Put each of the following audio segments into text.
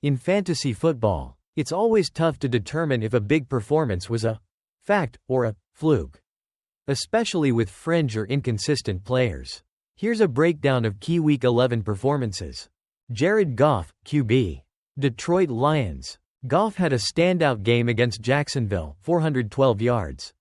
In fantasy football, it's always tough to determine if a big performance was a fact or a fluke, especially with fringe or inconsistent players. Here's a breakdown of key Week 11 performances. Jared Goff, QB. Detroit Lions. Goff had a standout game against Jacksonville, 412 yards.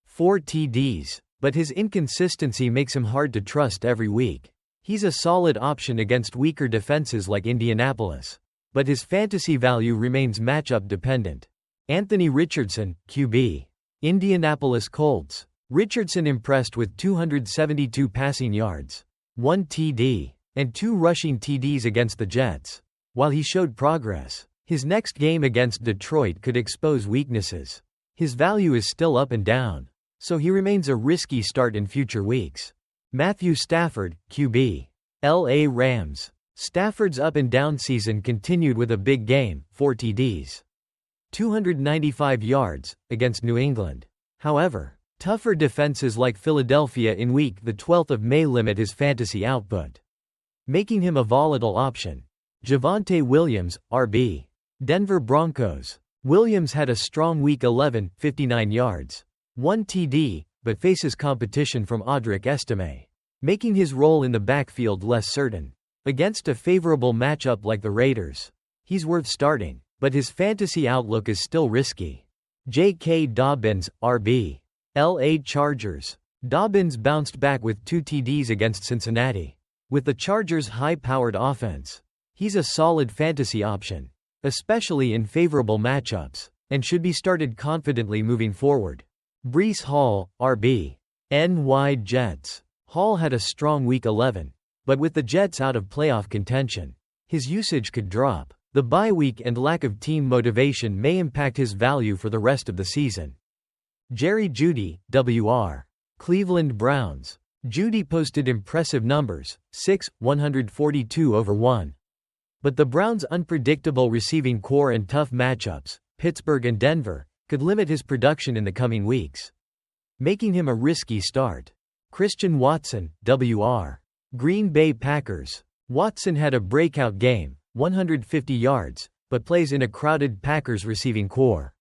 4 TDs, but his inconsistency makes him hard to trust every week. He's a solid option against weaker defenses like Indianapolis, but his fantasy value remains matchup dependent. Anthony Richardson, QB. Indianapolis Colts. Richardson impressed with 272 passing yards, 1 TD, and 2 rushing TDs against the Jets. While he showed progress, his next game against Detroit could expose weaknesses. His value is still up and down, so he remains a risky start in future weeks. Matthew Stafford, QB. LA Rams. Stafford's up-and-down season continued with a big game, 4 TDs. 295 yards, against New England. However, tougher defenses like Philadelphia in Week 12 may limit his fantasy output, making him a volatile option. Javonte Williams, RB. Denver Broncos. Williams had a strong Week 11, 59 yards. 1 TD, but faces competition from Audric Estime, making his role in the backfield less certain. Against a favorable matchup like the Raiders, he's worth starting, but his fantasy outlook is still risky. J.K. Dobbins, RB. LA Chargers. Dobbins bounced back with 2 TDs against Cincinnati. With the Chargers' high-powered offense, he's a solid fantasy option, especially in favorable matchups, and should be started confidently moving forward. Breece Hall, RB. NY Jets. Hall had a strong Week 11, but with the Jets out of playoff contention, his usage could drop. The bye week and lack of team motivation may impact his value for the rest of the season. Jerry Jeudy, WR. Cleveland Browns. Jeudy posted impressive numbers, 142 over 1. But the Browns' unpredictable receiving core and tough matchups, Pittsburgh and Denver, could limit his production in the coming weeks, making him a risky start. Christian Watson, WR. Green Bay Packers. Watson had a breakout game, 150 yards, but plays in a crowded Packers receiving core,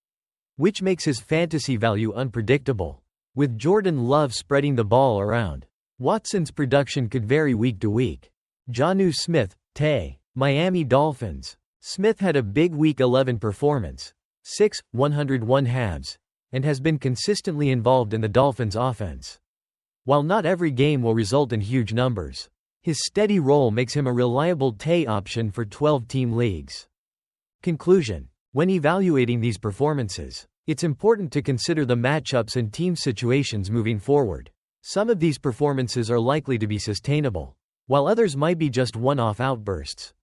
which makes his fantasy value unpredictable. With Jordan Love spreading the ball around, Watson's production could vary week to week. Jonnu Smith, TE. Miami Dolphins. Smith had a big Week 11 performance, 101 halves, and has been consistently involved in the Dolphins' offense. While not every game will result in huge numbers, his steady role makes him a reliable TE option for 12-team leagues. Conclusion: when evaluating these performances, it's important to consider the matchups and team situations moving forward. Some of these performances are likely to be sustainable, while others might be just one-off outbursts.